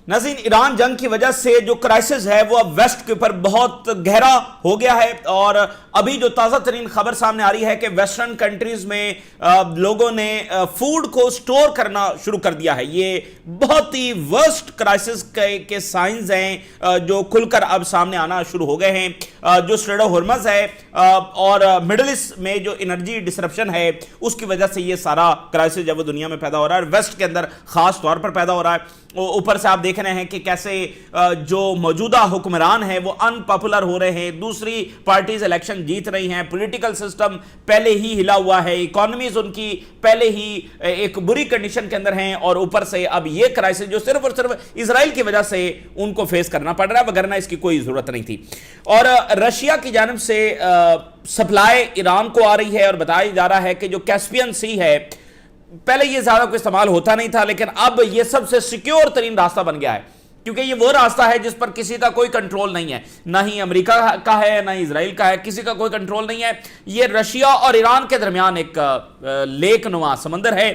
ناظرین، ایران جنگ کی وجہ سے جو کرائسس ہے وہ اب ویسٹ کے اوپر بہت گہرا ہو گیا ہے، اور ابھی جو تازہ ترین خبر سامنے آ رہی ہے کہ ویسٹرن کنٹریز میں لوگوں نے فوڈ کو سٹور کرنا شروع کر دیا ہے۔ یہ بہت ہی ورسٹ کرائسس کے سائنز ہیں جو کھل کر اب سامنے آنا شروع ہو گئے ہیں۔ جو اسٹریٹ آف ہرمز ہے اور مڈل ایسٹ میں جو انرجی ڈسرپشن ہے، اس کی وجہ سے یہ سارا کرائسس جب وہ دنیا میں پیدا ہو رہا ہے، اور ویسٹ کے اندر خاص طور پر پیدا ہو رہا ہے۔ اوپر سے آپ دیکھ رہے ہیں کہ کیسے جو موجودہ حکمران ہیں وہ ان پاپولر ہو رہے ہیں، دوسری پارٹیز الیکشن جیت رہی ہیں، پولیٹیکل سسٹم پہلے ہی ہلا ہوا ہے، اکانومیز ان کی پہلے ہی ایک بری کنڈیشن کے اندر ہیں، اور اوپر سے اب یہ کرائسس جو صرف اور صرف اسرائیل کی وجہ سے ان کو فیس کرنا پڑ رہا ہے، وگرنہ اس کی کوئی ضرورت نہیں تھی۔ اور رشیا کی جانب سے سپلائی ایران کو آ رہی ہے، اور بتایا جا رہا ہے کہ جو کیسپین سی ہے، پہلے یہ زیادہ کوئی استعمال ہوتا نہیں تھا، لیکن اب یہ سب سے سیکیور ترین راستہ بن گیا ہے، کیونکہ یہ وہ راستہ ہے جس پر کسی کا کوئی کنٹرول نہیں ہے، نہ ہی امریکہ کا ہے نہ ہی اسرائیل کا ہے، کسی کا کوئی کنٹرول نہیں ہے۔ یہ رشیا اور ایران کے درمیان ایک لیک نما سمندر ہے،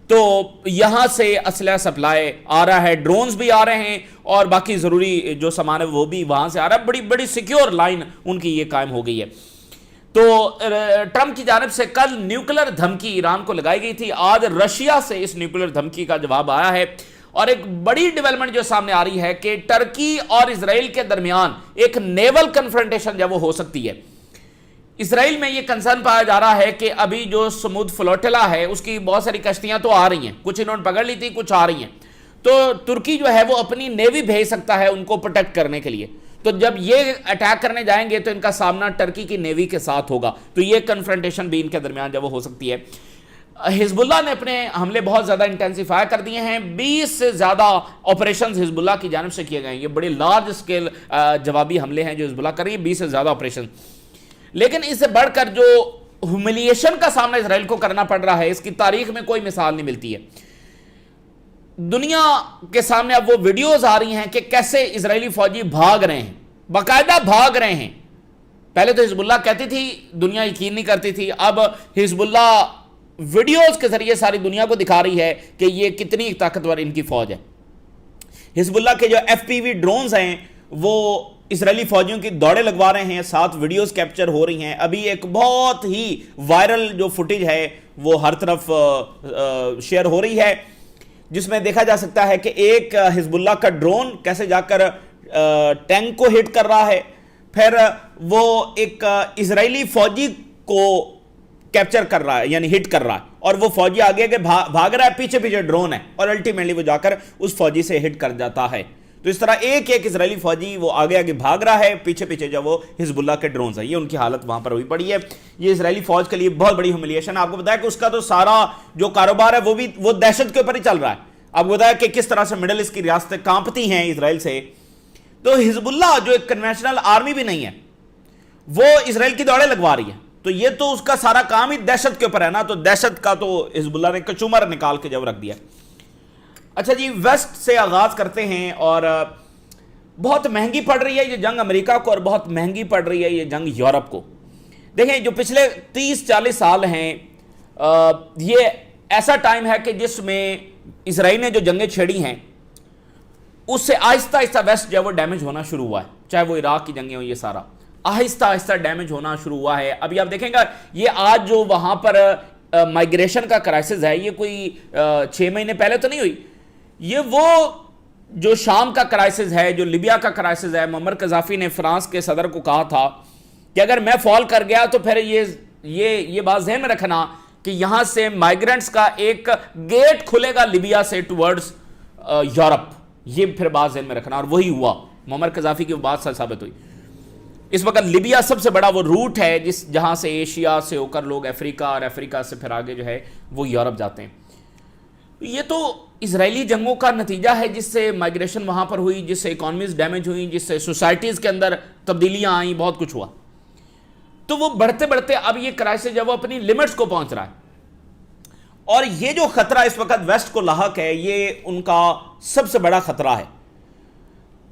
تو یہاں سے اسلحہ سپلائی آ رہا ہے، ڈرونز بھی آ رہے ہیں، اور باقی ضروری جو سامان ہے وہ بھی وہاں سے آ رہا ہے۔ بڑی بڑی سیکیور لائن ان کی یہ قائم ہو گئی ہے۔ تو ٹرمپ کی جانب سے کل نیوکلر دھمکی ایران کو لگائی گئی تھی، آج رشیا سے اس نیوکلر دھمکی کا جواب آیا ہے، اور ایک بڑی ڈیولپمنٹ جو سامنے آ رہی ہے کہ ترکی اور اسرائیل کے درمیان ایک نیول کنفرنٹیشن جب وہ ہو سکتی ہے۔ اسرائیل میں یہ کنسرن پایا جا رہا ہے کہ ابھی جو سمود فلوٹلا ہے اس کی بہت ساری کشتیاں تو آ رہی ہیں، کچھ انہوں نے پکڑ لی تھی، کچھ آ رہی ہیں، تو ترکی جو ہے وہ اپنی نیوی بھیج سکتا ہے ان کو پروٹیکٹ کرنے کے لیے۔ تو جب یہ اٹیک کرنے جائیں گے تو ان کا سامنا ٹرکی کی نیوی کے ساتھ ہوگا، تو یہ کنفرنٹیشن بھی ان کے درمیان جب وہ ہو سکتی ہے۔ حزب اللہ نے اپنے حملے بہت زیادہ انٹینسیفائی کر دیے ہیں، 20 سے زیادہ آپریشنز حزب اللہ کی جانب سے کیے گئے ہیں۔ یہ بڑے لارج اسکیل جوابی حملے ہیں جو حزب اللہ کر رہی ہے، 20 سے زیادہ آپریشن۔ لیکن اس سے بڑھ کر جو ہیوملیشن کا سامنا اسرائیل کو کرنا پڑ رہا ہے، اس کی تاریخ میں کوئی مثال نہیں ملتی ہے۔ دنیا کے سامنے اب وہ ویڈیوز آ رہی ہیں کہ کیسے اسرائیلی فوجی بھاگ رہے ہیں، باقاعدہ بھاگ رہے ہیں۔ پہلے تو حزب اللہ کہتی تھی، دنیا یقین نہیں کرتی تھی، اب حزب اللہ ویڈیوز کے ذریعے ساری دنیا کو دکھا رہی ہے کہ یہ کتنی طاقتور ان کی فوج ہے۔ حزب اللہ کے جو FPV ڈرونز ہیں وہ اسرائیلی فوجیوں کی دوڑے لگوا رہے ہیں، ساتھ ویڈیوز کیپچر ہو رہی ہیں۔ ابھی ایک بہت ہی وائرل جو فوٹیج ہے وہ ہر طرف شیئر ہو رہی ہے، جس میں دیکھا جا سکتا ہے کہ ایک حزب اللہ کا ڈرون کیسے جا کر ٹینک کو ہٹ کر رہا ہے، پھر وہ ایک اسرائیلی فوجی کو کیپچر کر رہا ہے، یعنی ہٹ کر رہا ہے، اور وہ فوجی آگے آگے بھاگ رہا ہے، پیچھے پیچھے ڈرون ہے، اور الٹیمیٹلی وہ جا کر اس فوجی سے ہٹ کر جاتا ہے۔ تو اس طرح ایک ایک اسرائیلی فوجی وہ آگے آگے بھاگ رہا ہے، پیچھے پیچھے جو وہ حزب اللہ کے ڈرونز ہیں، یہ ان کی حالت وہاں پر ہوئی پڑی ہے۔ یہ اسرائیلی فوج کے لیے بہت بڑی ہیوملیشن ہے۔ آپ کو بتایا کہ اس کا تو سارا جو کاروبار ہے وہ دہشت کے اوپر ہی چل رہا ہے۔ آپ کو بتایا کہ کس طرح سے مڈل ایسٹ کی ریاستیں کانپتی ہیں اسرائیل سے۔ تو حزب اللہ جو ایک کنونشنل آرمی بھی نہیں ہے، وہ اسرائیل کی دوڑیں لگوا رہی ہے، تو یہ تو اس کا سارا کام ہی دہشت کے اوپر ہے نا، تو دہشت کا تو حزب اللہ نے کچومر نکال کے جب رکھ دیا۔ اچھا جی، ویسٹ سے آغاز کرتے ہیں، اور بہت مہنگی پڑ رہی ہے یہ جنگ امریکہ کو، اور بہت مہنگی پڑ رہی ہے یہ جنگ یورپ کو۔ دیکھیں، جو پچھلے 30-40 سال ہیں، یہ ایسا ٹائم ہے کہ جس میں اسرائیل نے جو جنگیں چھیڑی ہیں اس سے آہستہ آہستہ ویسٹ جو ہے وہ ڈیمیج ہونا شروع ہوا ہے، چاہے وہ عراق کی جنگیں ہوں، یہ سارا آہستہ آہستہ ڈیمیج ہونا شروع ہوا ہے۔ ابھی آپ دیکھیں گا یہ آج جو وہاں پر مائیگریشن کا کرائسس ہے، یہ کوئی 6 مہینے پہلے تو نہیں ہوئی، یہ وہ جو شام کا کرائسس ہے، جو لیبیا کا کرائسس ہے۔ معمر قذافی نے فرانس کے صدر کو کہا تھا کہ اگر میں فال کر گیا تو پھر یہ بات ذہن میں رکھنا کہ یہاں سے مائیگرنٹس کا ایک گیٹ کھلے گا لیبیا سے ٹورڈز یورپ، یہ پھر بات ذہن میں رکھنا، اور وہی ہوا۔ معمر قذافی کی وہ بات سچ ثابت ہوئی۔ اس وقت لیبیا سب سے بڑا وہ روٹ ہے جہاں سے ایشیا سے ہو کر لوگ افریقہ، اور افریقہ سے پھر آگے جو ہے وہ یورپ جاتے ہیں۔ یہ تو اسرائیلی جنگوں کا نتیجہ ہے، جس سے مائیگریشن وہاں پر ہوئی، جس سے اکانومیز ڈیمیج ہوئی، جس سے سوسائٹیز کے اندر تبدیلیاں آئیں، بہت کچھ ہوا۔ تو وہ بڑھتے بڑھتے اب یہ کرائسس جب وہ اپنی لمٹس کو پہنچ رہا ہے، اور یہ جو خطرہ اس وقت ویسٹ کو لاحق ہے، یہ ان کا سب سے بڑا خطرہ ہے۔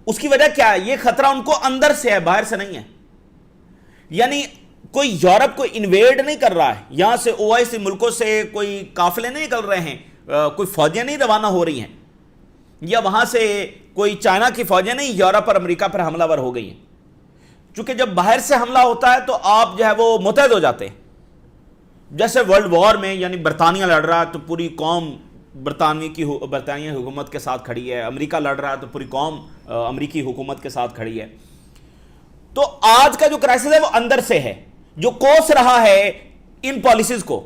اس کی وجہ کیا ہے؟ یہ خطرہ ان کو اندر سے ہے، باہر سے نہیں ہے۔ یعنی کوئی یورپ کو انویڈ نہیں کر رہا ہے، یہاں سے OIC ملکوں سے کوئی قافلے نہیں نکل رہے ہیں، کوئی فوجیں نہیں روانہ ہو رہی ہیں، یا وہاں سے کوئی چائنا کی فوجیں نہیں یورپ اور امریکہ پر حملہ ور ہو گئی ہیں. چونکہ جب باہر سے حملہ ہوتا ہے تو آپ جو ہے وہ متحد ہو جاتے ہیں. جیسے ورلڈ وار میں یعنی برطانیہ لڑ رہا ہے تو پوری قوم برطانیہ حکومت کے ساتھ کھڑی ہے, امریکہ لڑ رہا ہے تو پوری قوم امریکی حکومت کے ساتھ کھڑی ہے. تو آج کا جو کرائسس ہے وہ اندر سے ہے, جو کوس رہا ہے ان پالیسیز کو,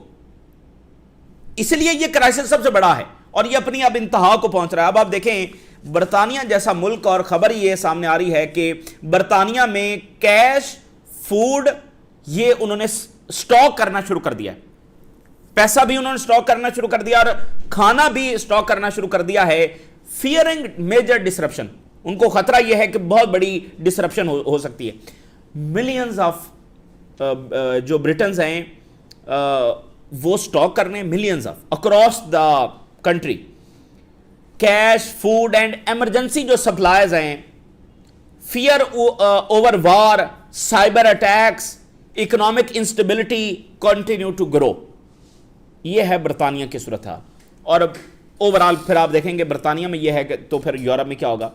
اس لیے یہ کرائسس سب سے بڑا ہے اور یہ اپنی اب انتہا کو پہنچ رہا ہے. اب آپ دیکھیں برطانیہ جیسا ملک, اور خبر یہ سامنے آ رہی ہے کہ برطانیہ میں کیش, فوڈ یہ انہوں نے سٹاک کرنا شروع کر دیا ہے, پیسہ بھی انہوں نے سٹاک کرنا شروع کر دیا اور کھانا بھی سٹاک کرنا شروع کر دیا ہے. فیئرنگ میجر ڈسرپشن, ان کو خطرہ یہ ہے کہ بہت بڑی ڈسرپشن ہو سکتی ہے. ملینز آف جو برٹنز ہیں وہ سٹاک کرنے, millions of across the country, cash, food and emergency جو سپلائز ہیں, fear over war, cyber attacks, economic instability continue to grow. یہ ہے برطانیہ کی صورتحال. اور اوورال پھر آپ دیکھیں گے برطانیہ میں یہ ہے کہ تو پھر یورپ میں کیا ہوگا.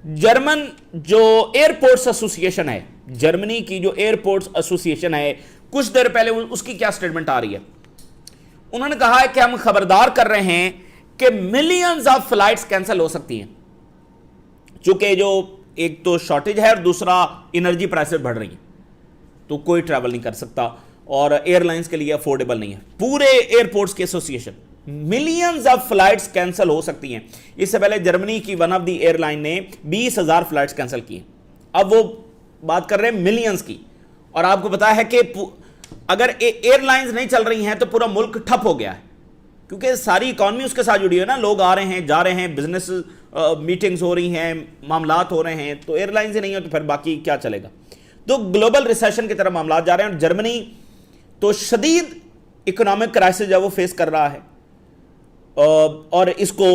جرمن جو ایئرپورٹس ایسوسی ایشن ہے, جرمنی کی جو ایئرپورٹس ایسوسی ایشن ہے, کچھ دیر پہلے اس کی کیا سٹیٹمنٹ آ رہی ہے. انہوں نے کہا ہے کہ ہم خبردار کر رہے ہیں کہ ملینز آف فلائٹس کینسل ہو سکتی ہیں, چونکہ جو ایک تو شارٹیج ہے اور دوسرا انرجی پرائسز بڑھ رہی ہیں, تو کوئی ٹریول نہیں کر سکتا اور ایئر لائنز کے لیے افورڈیبل نہیں ہے. پورے ایئرپورٹس کی association, millions of flights cancel ہو سکتی ہیں. اس سے پہلے جرمنی کی one of the airline نے 20,000 فلائٹس کینسل کی ہیں. اب وہ بات کر رہے ہیں ملینز کی, اور آپ کو پتا ہے کہ اگر ایئر لائنز نہیں چل رہی ہیں تو پورا ملک ٹھپ ہو گیا ہے, کیونکہ ساری اکانومی اس کے ساتھ جڑی ہے نا, لوگ آ رہے ہیں جا رہے ہیں, بزنس میٹنگز ہو رہی ہیں, معاملات ہو رہے ہیں, تو ایئر لائنز ہی نہیں ہیں تو پھر باقی کیا چلے گا. تو گلوبل ریسیشن کی طرف معاملات جا رہے ہیں, اور جرمنی تو شدید اکنامک کرائسس جو ہے وہ فیس کر رہا ہے. اور اس کو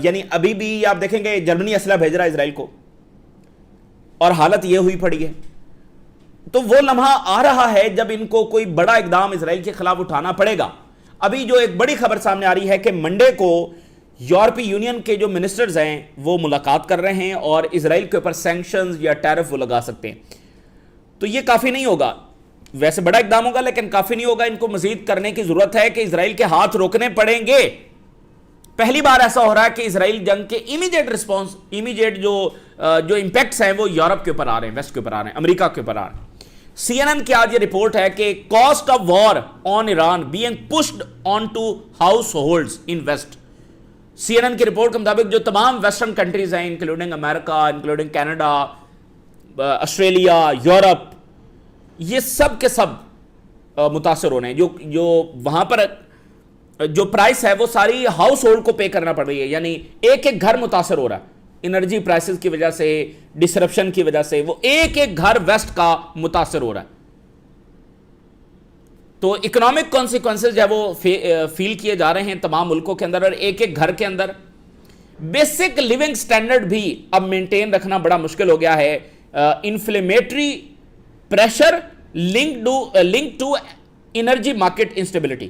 یعنی ابھی بھی آپ دیکھیں گے جرمنی اسلحہ بھیج رہا ہے اسرائیل کو, اور حالت یہ ہوئی پڑی ہے. تو وہ لمحہ آ رہا ہے جب ان کو کوئی بڑا اقدام اسرائیل کے خلاف اٹھانا پڑے گا. ابھی جو ایک بڑی خبر سامنے آ رہی ہے کہ منڈے کو یورپی یونین کے جو منسٹرز ہیں وہ ملاقات کر رہے ہیں اور اسرائیل کے اوپر سینکشنز یا ٹیرف وہ لگا سکتے ہیں. تو یہ کافی نہیں ہوگا, ویسے بڑا اقدام ہوگا لیکن کافی نہیں ہوگا. ان کو مزید کرنے کی ضرورت ہے کہ اسرائیل کے ہاتھ روکنے پڑیں گے. پہلی بار ایسا ہو رہا ہے کہ اسرائیل جنگ کے امیڈیٹ رسپانس, امیڈیٹ جو امپیکٹس ہیں وہ یورپ کے اوپر آ رہے ہیں, ویسٹ کے اوپر آ رہے ہیں, امریکہ کے اوپر آ رہے ہیں. سی این این کی آج یہ رپورٹ ہے کہ cost of war on Iran being pushed on to households in west. C N N کی رپورٹ کے مطابق جو تمام ویسٹرن کنٹریز ہیں انکلوڈنگ امریکہ, انکلوڈنگ کینیڈا, آسٹریلیا, یورپ, یہ سب کے سب متاثر ہو رہے ہیں. جو وہاں پر جو پرائس ہے وہ ساری ہاؤس ہولڈ کو پے کرنا پڑ رہی ہے, یعنی ایک ایک گھر متاثر ہو رہا ہے انرجی پرائسز کی وجہ سے, ڈسرپشن کی وجہ سے. وہ ایک ایک گھر ویسٹ کا متاثر ہو رہا ہے. تو اکنامک کانسیکوینسز جو ہے وہ فیل کیے جا رہے ہیں تمام ملکوں کے اندر, اور ایک ایک گھر کے اندر بیسک لیونگ سٹینڈرڈ بھی اب مینٹین رکھنا بڑا مشکل ہو گیا ہے. Inflammatory pressure link to energy market instability,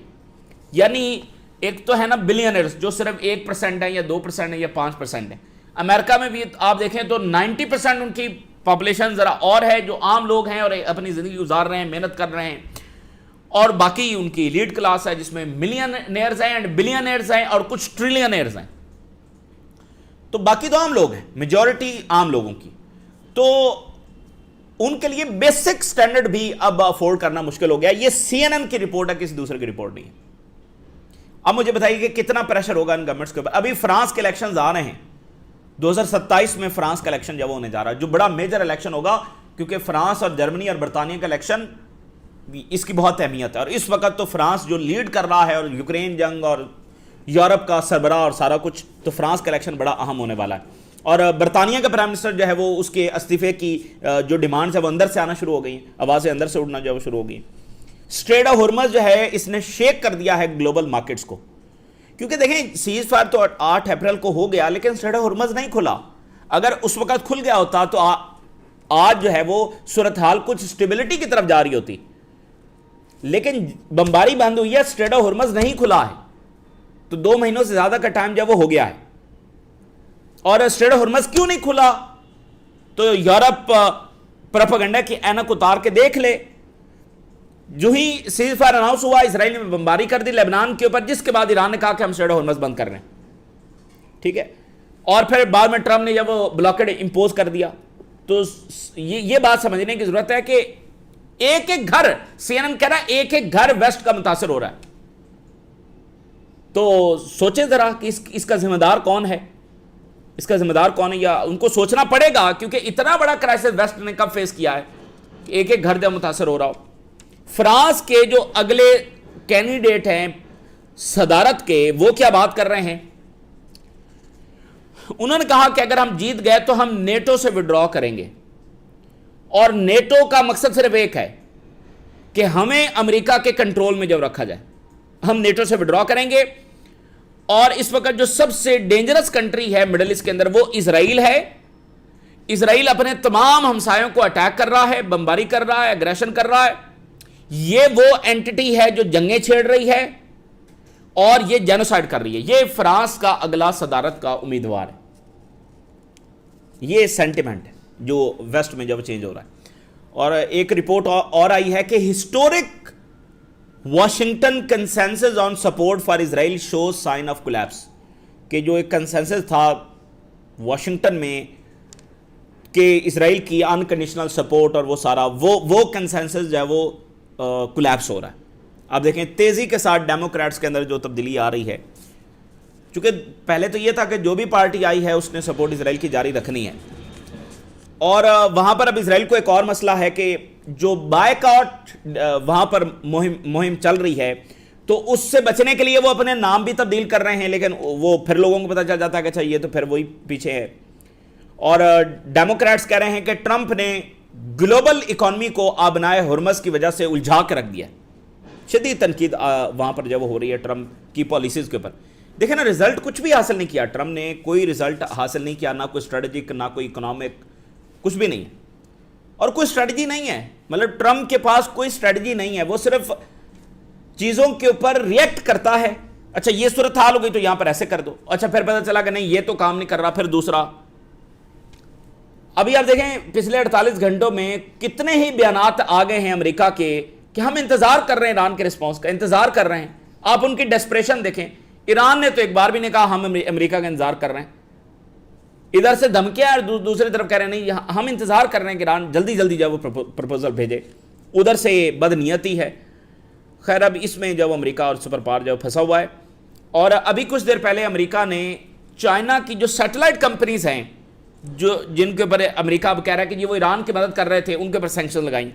یعنی ایک تو ہے نا بلینئرز جو صرف 1% ہیں یا 2% ہیں یا 5% ہیں. امریکہ میں بھی آپ دیکھیں تو 90% ان کی پاپولیشن ذرا اور ہے جو عام لوگ ہیں اور اپنی زندگی گزار رہے ہیں, محنت کر رہے ہیں, اور باقی ان کی لیڈ کلاس ہے جس میں ملینئرز ہیں اینڈ بلینئرز ہیں اور کچھ ٹریلینئرز ہیں. تو باقی تو عام لوگ ہیں, میجورٹی عام لوگوں کی. تو ان کے لیے بیسک سٹینڈرڈ بھی اب افورڈ کرنا مشکل ہو گیا. یہ سی این این کی رپورٹ ہے, کسی دوسرے کی رپورٹ نہیں ہے. اب مجھے بتائیے کہ کتنا پریشر ہوگا ان گورنمنٹس کے اوپر. ابھی فرانس کے الیکشنز آ رہے ہیں, 2027 میں فرانس کا الیکشن جب ہونے جا رہا ہے, جو بڑا میجر الیکشن ہوگا, کیونکہ فرانس اور جرمنی اور برطانیہ کا الیکشن اس کی بہت اہمیت ہے. اور اس وقت تو فرانس جو لیڈ کر رہا ہے, اور یوکرین جنگ اور یورپ کا سربراہ اور سارا کچھ, تو فرانس کا الیکشن بڑا اہم ہونے والا ہے. اور برطانیہ کا پرائم منسٹر جو ہے وہ اس کے استعفے کی جو ڈیمانڈز ہے وہ اندر سے آنا شروع ہو گئی ہیں, آوازیں اندر سے اڑنا جو ہے وہ شروع ہو گئی. اسٹریٹ آف ہرمز جو ہے اس نے شیک کر دیا ہے گلوبل مارکیٹس کو, کیونکہ دیکھیں سیز فائر تو 8 اپریل کو ہو گیا, لیکن اسٹریٹ آف ہرمز نہیں کھلا. اگر اس وقت کھل گیا ہوتا تو آج جو ہے وہ صورتحال کچھ اسٹیبلٹی کی طرف جا رہی ہوتی, لیکن بمباری بند ہوئی ہے, اسٹریٹ آف ہرمز نہیں کھلا ہے, تو 2 مہینوں سے زیادہ کا ٹائم جو ہے وہ ہو گیا ہے. اور اسٹریٹ آف ہرمز کیوں نہیں کھلا؟ تو یورپ پروپیگنڈا کی اینک اتار کے دیکھ لے. جو ہی سیز فائر اناؤنس ہوا، اسرائیل نے بمباری کر دی لبنان کے اوپر، جس کے بعد ایران نے کہا کہ ہم اسٹریٹ آف ہرمز بند کر رہے ہیں. ٹھیک ہے، اور پھر بعد میں ٹرمپ نے جب وہ بلاکڈ امپوز کر دیا. تو یہ بات سمجھنے کی ضرورت ہے کہ ایک ایک گھر، سی این این کہہ رہا ہے ایک ایک گھر ویسٹ کا متاثر ہو رہا ہے. تو سوچیں ذرا کہ اس کا ذمہ دار کون ہے، اس کا ذمہ دار کون ہے، یا ان کو سوچنا پڑے گا، کیونکہ اتنا بڑا کرائسس ویسٹ نے کب فیس کیا ہے کہ ایک ایک گھر جب متاثر ہو رہا ہو. فرانس کے جو اگلے کینڈیڈیٹ ہیں صدارت کے، وہ کیا بات کر رہے ہیں؟ انہوں نے کہا کہ اگر ہم جیت گئے تو ہم نیٹو سے وڈرا کریں گے، اور نیٹو کا مقصد صرف ایک ہے کہ ہمیں امریکہ کے کنٹرول میں جب رکھا جائے ہم نیٹو سے وڈرا کریں گے. اور اس وقت جو سب سے ڈینجرس کنٹری ہے مڈل ایسٹ کے اندر وہ اسرائیل ہے. اسرائیل اپنے تمام ہمسایوں کو اٹیک کر رہا ہے، بمباری کر رہا ہے، اگریشن کر رہا ہے. یہ وہ اینٹی ہے جو جنگیں چھیڑ رہی ہے اور یہ جینوسائیڈ کر رہی ہے. یہ فرانس کا اگلا صدارت کا امیدوار ہے. یہ سینٹیمنٹ ہے جو ویسٹ میں جب چینج ہو رہا ہے. اور ایک رپورٹ اور آئی ہے کہ historic Washington consensus on support for Israel shows sign of collapse. کہ جو ایک کنسنسس تھا واشنگٹن میں کہ اسرائیل کی انکنڈیشنل سپورٹ اور وہ سارا وہ کنسنسس جو ہے وہ کولیپس ہو رہا ہے. آپ دیکھیں تیزی کے ساتھ ڈیموکریٹس کے اندر جو تبدیلی آ رہی ہے، چونکہ پہلے تو یہ تھا کہ جو بھی پارٹی آئی ہے اس نے سپورٹ اسرائیل کی جاری رکھنی ہے. اور وہاں پر اب اسرائیل کو ایک اور مسئلہ ہے کہ جو بائیکاٹ وہاں پر مہم چل رہی ہے، تو اس سے بچنے کے لیے وہ اپنے نام بھی تبدیل کر رہے ہیں، لیکن وہ پھر لوگوں کو پتہ چل جاتا ہے کہ اچھا یہ تو پھر وہی پیچھے ہے. اور ڈیموکریٹس کہہ رہے ہیں کہ ٹرمپ نے گلوبل اکانومی کو آبنائے ہرمز کی وجہ سے الجھا کے رکھ دیا. شدید تنقید وہاں پر جب ہو رہی ہے ٹرمپ کی پالیسیز کے اوپر. دیکھیں نا، رزلٹ کچھ بھی حاصل نہیں کیا ٹرمپ نے، کوئی رزلٹ حاصل نہیں کیا، نہ کوئی اسٹریٹجک نہ کوئی اکنامک، کچھ بھی نہیں ہے. اور کوئی اسٹریٹجی نہیں ہے، مطلب ٹرمپ کے پاس کوئی اسٹریٹجی نہیں ہے. وہ صرف چیزوں کے اوپر ریئیکٹ کرتا ہے. اچھا یہ صورتحال ہو گئی تو یہاں پر ایسے کر دو، اچھا پھر پتہ چلا کہ نہیں یہ تو کام نہیں کر رہا، پھر دوسرا. ابھی آپ دیکھیں پچھلے 48 گھنٹوں میں کتنے ہی بیانات آ گئے ہیں امریکہ کے کہ ہم انتظار کر رہے ہیں ایران کے رسپانس کا، انتظار کر رہے ہیں. آپ ان کی ڈیسپریشن دیکھیں. ایران نے تو ایک بار بھی نہیں کہا ہم امریکہ کا انتظار کر رہے ہیں. ادھر سے دھمکیاں اور دوسری طرف کہہ رہے ہیں نہیں ہم انتظار کر رہے ہیں کہ ایران جلدی جلدی جب وہ پروپوزل بھیجے. ادھر سے بدنیتی ہے. خیر اب اس میں جب امریکہ اور سپر پاور جب پھنسا ہوا ہے. اور ابھی کچھ دیر پہلے امریکہ نے چائنا کی جو سیٹلائٹ کمپنیز ہیں جن کے اوپر امریکہ اب کہہ رہا ہے کہ یہ وہ ایران کی مدد کر رہے تھے، ان کے اوپر سینکشن لگائیں.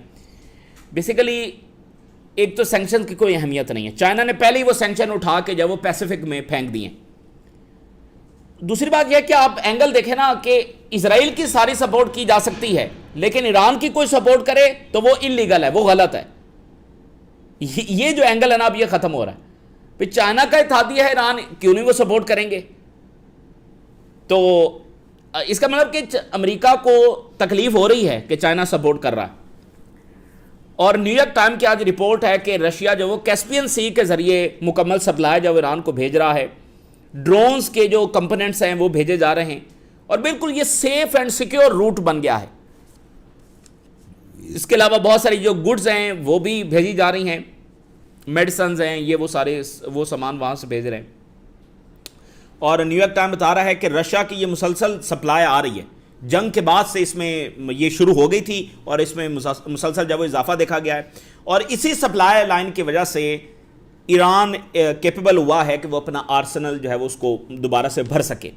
بیسیکلی ایک تو سینکشن کی کوئی اہمیت نہیں ہے. چائنا نے پہلے ہی وہ سینکشن اٹھا کے جب وہ پیسیفک میں پھینک دیے. دوسری بات یہ ہے کہ آپ اینگل دیکھیں نا کہ اسرائیل کی ساری سپورٹ کی جا سکتی ہے، لیکن ایران کی کوئی سپورٹ کرے تو وہ انلیگل ہے، وہ غلط ہے. یہ جو اینگل ہے نا اب یہ ختم ہو رہا ہے. پھر چائنا کا اتحادیہ ہے، ایران کیوں نہیں وہ سپورٹ کریں گے؟ تو اس کا مطلب کہ امریکہ کو تکلیف ہو رہی ہے کہ چائنا سپورٹ کر رہا ہے. اور نیو یارک ٹائم کی آج رپورٹ ہے کہ رشیا جو وہ کیسپین سی کے ذریعے مکمل سپلائی جو ایران کو بھیج رہا ہے. ڈرونز کے جو کمپوننٹس ہیں وہ بھیجے جا رہے ہیں، اور بالکل یہ سیف اینڈ سیکیور روٹ بن گیا ہے. اس کے علاوہ بہت ساری جو گڈز ہیں وہ بھی بھیجی جا رہی ہیں، میڈیسنز ہیں، یہ وہ سارے وہ سامان وہاں سے بھیج رہے ہیں. اور نیو یارک ٹائم بتا رہا ہے کہ رشیا کی یہ مسلسل سپلائی آ رہی ہے. جنگ کے بعد سے اس میں یہ شروع ہو گئی تھی اور اس میں مسلسل جب وہ اضافہ دیکھا گیا ہے. اور اسی سپلائی لائن کی وجہ سے ایران کیپیبل ہوا ہے کہ وہ اپنا آرسنل جو ہے وہ اس کو دوبارہ سے بھر سکے.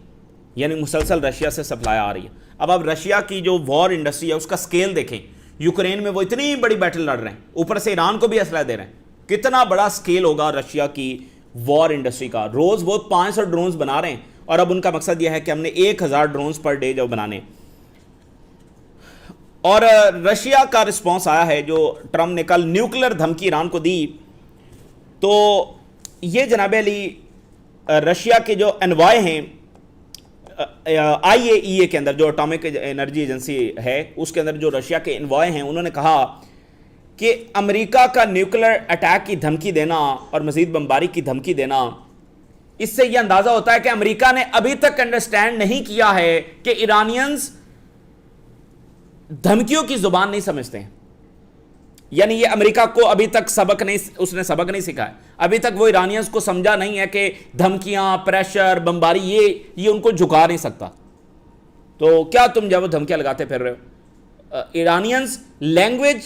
یعنی مسلسل رشیا سے سپلائی آ رہی ہے. اب رشیا کی جو وار انڈسٹری ہے اس کا سکیل دیکھیں. یوکرین میں وہ اتنی بڑی بیٹل لڑ رہے ہیں، اوپر سے ایران کو بھی اسلحہ دے رہے ہیں. کتنا بڑا سکیل ہوگا رشیا کی وار انڈسٹری کا. روز وہ 500 ڈرونز بنا رہے ہیں، اور اب ان کا مقصد یہ ہے کہ ہم نے 1000 ڈرونز پر ڈے جو بنانے. اور رشیا کا رسپانس آیا ہے جو ٹرمپ نے کل نیوکلیر دھمکی ایران کو دی. تو یہ جناب علی رشیا کے جو انوائے ہیں IAEA کے اندر، جو اٹامک انرجی ایجنسی ہے، اس کے اندر جو رشیا کے انوائے ہیں، انہوں نے کہا کہ امریکہ کا نیوکلیر اٹیک کی دھمکی دینا اور مزید بمباری کی دھمکی دینا اس سے یہ اندازہ ہوتا ہے کہ امریکہ نے ابھی تک انڈرسٹینڈ نہیں کیا ہے کہ ایرانینز دھمکیوں کی زبان نہیں سمجھتے ہیں. یعنی یہ امریکہ کو ابھی تک اس نے سبق نہیں سکھایا. ابھی تک وہ ایرانینز کو سمجھا نہیں ہے کہ دھمکیاں، پریشر، بمباری یہ ان کو جھکا نہیں سکتا. تو کیا تم جب وہ دھمکیاں لگاتے پھر رہے ہو؟ ایرانینز لینگویج،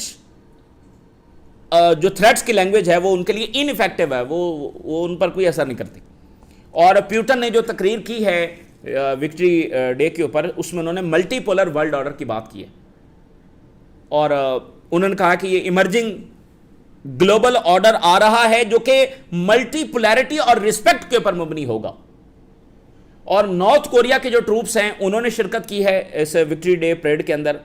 جو تھریٹس کی لینگویج ہے وہ ان کے لیے ان افیکٹو ہے، وہ ان پر کوئی اثر نہیں کرتی. اور پیوٹن نے جو تقریر کی ہے وکٹری ڈے کے اوپر، اس میں انہوں نے ملٹی پولر ورلڈ آرڈر کی بات کی ہے، اور انہوں نے کہا کہ یہ ایمرجنگ گلوبل آرڈر آ رہا ہے جو کہ ملٹی پولیرٹی اور رسپیکٹ کے اوپر مبنی ہوگا. اور نارتھ کوریا کے جو ٹروپس ہیں انہوں نے شرکت کی ہے اس وکٹری ڈے پریڈ کے اندر،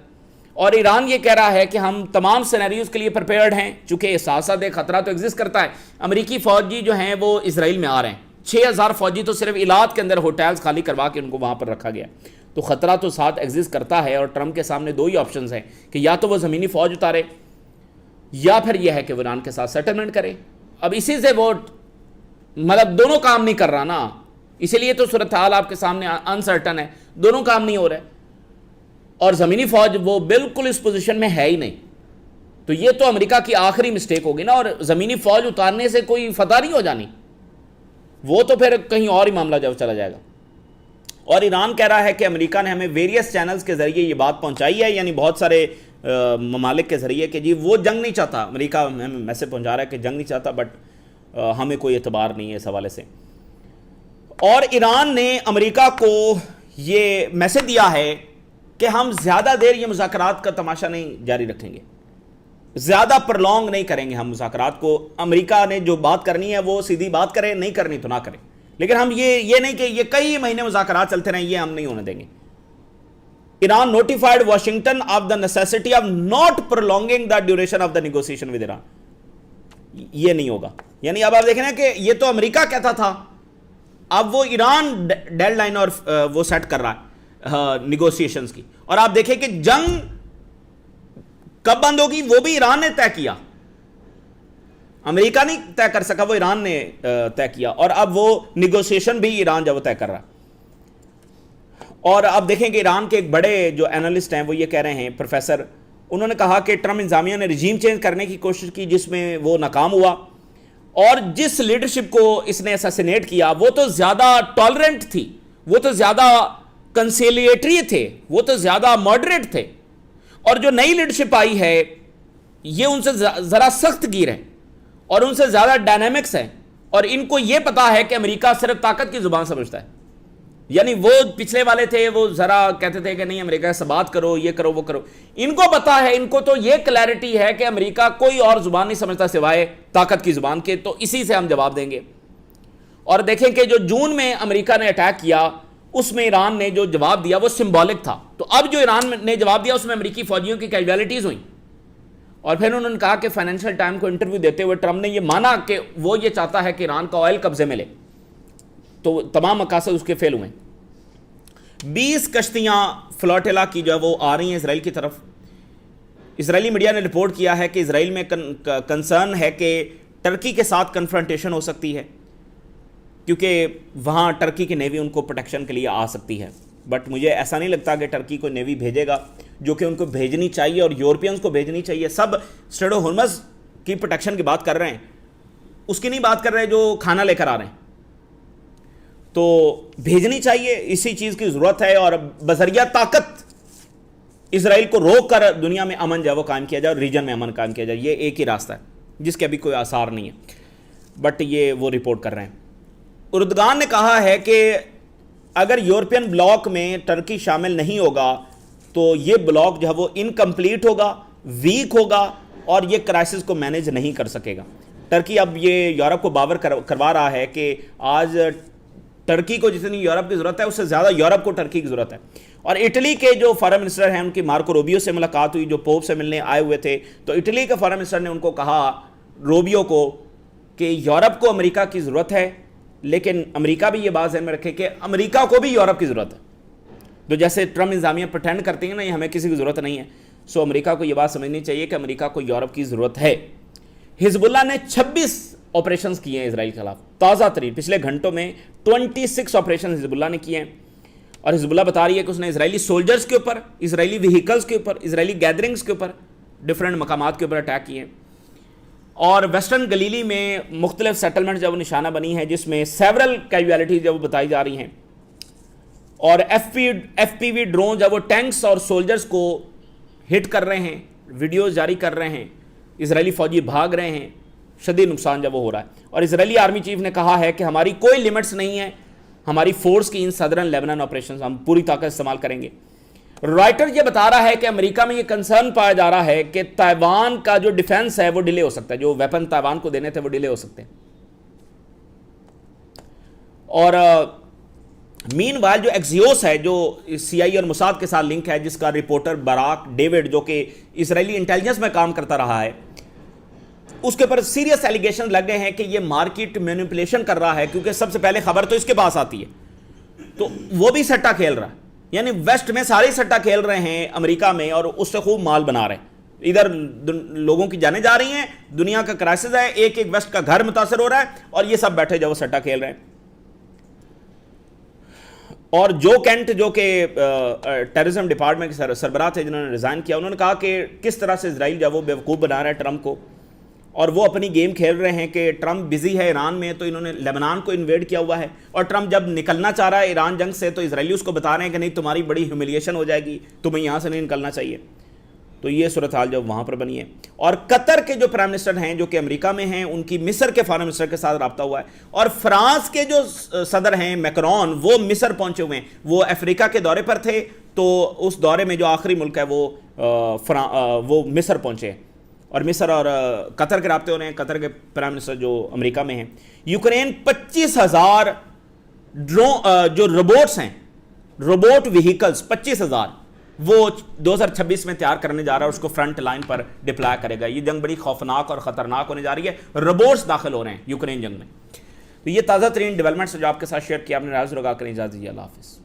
اور ایران یہ کہہ رہا ہے کہ ہم تمام سینیریوز کے لیے پریپیئرڈ ہیں، چونکہ ساتھ ساتھ ایک خطرہ تو ایگزسٹ کرتا ہے. امریکی فوجی جو ہیں وہ اسرائیل میں آ رہے ہیں، 6000 فوجی تو صرف ایلات کے اندر ہوٹلز خالی کروا کے ان کو وہاں پر رکھا گیا. تو خطرہ تو ساتھ ایگزسٹ کرتا ہے، اور ٹرمپ کے سامنے دو ہی آپشنز ہیں کہ یا تو وہ زمینی فوج اتارے یا پھر یہ ہے کہ وہ ایران کے ساتھ سیٹلمنٹ کرے. اب اسی سے وہ مطلب دونوں کام نہیں کر رہا نا، اسی لیے تو صورتحال آپ کے سامنے انسرٹن ہے، دونوں کام نہیں ہو رہے. اور زمینی فوج وہ بالکل اس پوزیشن میں ہے ہی نہیں. تو یہ تو امریکہ کی آخری مسٹیک ہوگی نا، اور زمینی فوج اتارنے سے کوئی فتح نہیں ہو جانی، وہ تو پھر کہیں اور ہی معاملہ جب چلا جائے گا. اور ایران کہہ رہا ہے کہ امریکہ نے ہمیں ویریس چینلز کے ذریعے یہ بات پہنچائی ہے، یعنی بہت سارے ممالک کے ذریعے، کہ جی وہ جنگ نہیں چاہتا. امریکہ ہمیں میسج پہنچا رہا ہے کہ جنگ نہیں چاہتا، بٹ ہمیں کوئی اعتبار نہیں ہے اس حوالے سے. اور ایران نے امریکہ کو یہ میسج دیا ہے کہ ہم زیادہ دیر یہ مذاکرات کا تماشا نہیں جاری رکھیں گے، زیادہ پرلونگ نہیں کریں گے ہم مذاکرات کو. امریکہ نے جو بات کرنی ہے وہ سیدھی بات کرے، نہیں کرنی تو نہ کرے، لیکن ہم یہ نہیں کہ یہ کئی مہینے مذاکرات چلتے رہیں، یہ ہم نہیں ہونے دیں گے. Iran notified Washington of the necessity of not prolonging the duration of the negotiation with Iran. یہ نہیں ہوگا. یعنی اب آپ دیکھیں نا کہ یہ تو امریکہ کہتا تھا، اب وہ ایران ڈیڈ لائن اور وہ سیٹ کر رہا ہے نیگوسیشنز کی. اور آپ دیکھیں کہ جنگ کب بند ہوگی وہ بھی ایران نے طے کیا، امریکہ نہیں طے کر سکا، وہ ایران نے طے کیا. اور اب وہ نیگوسیشن بھی ایران جب وہ طے کر رہا ہے. اور اب دیکھیں کہ ایران کے ایک بڑے جو اینالسٹ ہیں وہ یہ کہہ رہے ہیں، پروفیسر، انہوں نے کہا کہ ٹرمپ انتظامیہ نے رجیم چینج کرنے کی کوشش کی جس میں وہ ناکام ہوا، اور جس لیڈرشپ کو اس نے اسیسینیٹ کیا وہ تو زیادہ ٹالرنٹ تھی، وہ تو زیادہ کنسیلیٹری تھے، وہ تو زیادہ ماڈریٹ تھے. اور جو نئی لیڈرشپ آئی ہے یہ ان سے ذرا سخت گیر ہے اور ان سے زیادہ ڈائنامکس ہے، اور ان کو یہ پتا ہے کہ امریکہ صرف طاقت کی زبان سمجھتا ہے. یعنی وہ پچھلے والے تھے وہ ذرا کہتے تھے کہ نہیں امریکہ سے بات کرو، یہ کرو وہ کرو. ان کو پتا ہے، ان کو تو یہ کلیئرٹی ہے کہ امریکہ کوئی اور زبان نہیں سمجھتا سوائے طاقت کی زبان کے، تو اسی سے ہم جواب دیں گے. اور دیکھیں کہ جو جون میں امریکہ نے اٹیک کیا اس میں ایران نے جو جواب دیا وہ سمبولک تھا. تو اب جو ایران نے جواب دیا اس میں امریکی فوجیوں کی کیجویلٹیز ہوئیں. اور پھر انہوں نے کہا کہ فائنینشیل ٹائم کو انٹرویو دیتے ہوئے ٹرمپ نے یہ مانا کہ وہ یہ چاہتا ہے کہ ایران کا آئل قبضے میں لے. تو تمام مقاصد اس کے فیل ہوئے. 20 کشتیاں فلوٹیلا کی جو ہے وہ آ رہی ہیں اسرائیل کی طرف. اسرائیلی میڈیا نے رپورٹ کیا ہے کہ اسرائیل میں کنسرن ہے کہ ٹرکی کے ساتھ کنفرنٹیشن ہو سکتی ہے، کیونکہ وہاں ٹرکی کی نیوی ان کو پروٹیکشن کے لیے آ سکتی ہے. بٹ مجھے ایسا نہیں لگتا کہ ٹرکی کو نیوی بھیجے گا، جو کہ ان کو بھیجنی چاہیے اور یورپینز کو بھیجنی چاہیے. سب اسٹریٹ آف ہرمز کی پروٹیکشن کی بات کر رہے ہیں، اس کی نہیں بات کر رہے جو کھانا لے کر آ رہے ہیں. تو بھیجنی چاہیے، اسی چیز کی ضرورت ہے. اور بذریعہ طاقت اسرائیل کو روک کر دنیا میں امن جو ہے وہ قائم کیا جائے اور ریجن میں امن قائم کیا جائے. یہ ایک ہی راستہ ہے جس کے ابھی کوئی آثار نہیں ہے، بٹ یہ وہ رپورٹ کر رہے ہیں. اردگان نے کہا ہے کہ اگر یورپین بلاک میں ٹرکی شامل نہیں ہوگا تو یہ بلاک جو ہے وہ انکمپلیٹ ہوگا، ویک ہوگا اور یہ کرائسس کو مینیج نہیں کر سکے گا. ٹرکی اب یہ یورپ کو باور کروا رہا ہے کہ آج ٹرکی کو جتنی یورپ کی ضرورت ہے اس سے زیادہ یورپ کو ٹرکی کی ضرورت ہے. اور اٹلی کے جو فارن منسٹر ہیں ان کی مارکو روبیو سے ملاقات ہوئی جو پوپ سے ملنے آئے ہوئے تھے. تو اٹلی کے فارن منسٹر نے ان کو کہا، روبیو کو، کہ یورپ کو امریکہ کی ضرورت ہے، لیکن امریکہ بھی یہ بات ذہن میں رکھے کہ امریکہ کو بھی یورپ کی ضرورت ہے. تو جیسے ٹرمپ انتظامیہ پریٹینڈ کرتی ہیں نا یہ ہمیں کسی کی ضرورت نہیں ہے، سو امریکہ کو یہ بات سمجھنی چاہیے کہ امریکہ کو یورپ کی ضرورت ہے. حزب اللہ نے 26 آپریشنز کیے ہیں اسرائیل کے خلاف، تازہ ترین پچھلے گھنٹوں میں 26 آپریشن حزب اللہ نے کیے ہیں، اور حزب اللہ بتا رہی ہے کہ اس نے اسرائیلی سولجرز کے اوپر، اسرائیلی وہیکلز کے اوپر، اسرائیلی گیدرنگز کے اوپر، ڈفرینٹ مقامات کے اوپر اٹیک کیے ہیں، اور ویسٹرن گلیلی میں مختلف سیٹلمنٹ جب وہ نشانہ بنی ہے جس میں سیورل کیجویلٹیز جب وہ بتائی جا رہی ہیں، اور ایف پی وی ڈرون جب وہ ٹینکس اور سولجرز کو ہٹ کر رہے ہیں، ویڈیوز جاری کر رہے ہیں، اسرائیلی فوجی بھاگ رہے ہیں، شدید نقصان جب وہ ہو رہا ہے، اور اسرائیلی آرمی چیف نے کہا ہے کہ ہماری کوئی لیمٹس نہیں ہے ہماری فورس کی ان سدرن لیبنان آپریشنز، ہم پوری طاقت استعمال کریں گے۔ رائٹر یہ بتا رہا ہے کہ امریکہ میں یہ کنسرن پایا جا رہا ہے کہ تائیوان کا جو ڈیفنس ہے وہ ڈیلے ہو سکتا ہے، جو ویپن تائیوان کو دینے تھے وہ ڈیلے ہو سکتے ہیں۔ اور مین وائل جو ایکزیوس ہے، جو سی آئی اور موساد کے ساتھ لنک ہے، جس کا رپورٹر براک ڈیوڈ جو کہ اسرائیلی انٹیلیجنس میں کام کرتا رہا ہے، اس کے پر سیریس ایلیگیشن لگ گئے ہیں کہ یہ مارکیٹ مینیپولیشن کر رہا ہے، کیونکہ سب سے پہلے خبر تو اس کے پاس آتی ہے، تو وہ بھی سٹا کھیل رہا ہے، یعنی ویسٹ میں سارے سٹا کھیل رہے ہیں امریکہ میں، اور اس سے خوب مال بنا رہے ہیں۔ ادھر لوگوں کی جانیں جا رہی ہیں، دنیا کا کرائسس ہے، ایک ایک ویسٹ کا گھر متاثر ہو رہا ہے، اور یہ سب بیٹھے جو وہ سٹا کھیل رہے ہیں۔ اور جو کینٹ جو کہ ٹیررزم ڈپارٹمنٹ کے سربراہ تھے جنہوں نے ریزائن کیا، انہوں نے کہا کہ کس طرح سے اسرائیل جب وہ بیوقوف بنا رہا ہے ٹرمپ کو، اور وہ اپنی گیم کھیل رہے ہیں کہ ٹرمپ بزی ہے ایران میں تو انہوں نے لیبنان کو انویڈ کیا ہوا ہے، اور ٹرمپ جب نکلنا چاہ رہا ہے ایران جنگ سے تو اسرائیلی اس کو بتا رہے ہیں کہ نہیں تمہاری بڑی ہیوملیشن ہو جائے گی، تمہیں یہاں سے نہیں نکلنا چاہیے۔ تو یہ صورتحال جب وہاں پر بنی ہے، اور قطر کے جو پرائم منسٹر ہیں جو کہ امریکہ میں ہیں، ان کی مصر کے فارن منسٹر کے ساتھ رابطہ ہوا ہے، اور فرانس کے جو صدر ہیں میکرون، وہ مصر پہنچے ہوئے ہیں، وہ افریقہ کے دورے پر تھے، تو اس دورے میں جو آخری ملک ہے وہ مصر پہنچے ہیں، اور مصر اور قطر کے رابطے ہو رہے ہیں۔ قطر کے پرائم منسٹر جو امریکہ میں ہیں، یوکرین 25,000 جو روبوٹس ہیں، روبوٹ وہیکلز 25,000 وہ 2026 میں تیار کرنے جا رہا ہے، اس کو فرنٹ لائن پر ڈپلائے کرے گا۔ یہ جنگ بڑی خوفناک اور خطرناک ہونے جا رہی ہے، روبوٹس داخل ہو رہے ہیں یوکرین جنگ میں۔ تو یہ تازہ ترین ڈیولپمنٹس جو آپ کے ساتھ شیئر کیا، آپ نے رائز لگا کر اجازت دیجیے، اللہ حافظ۔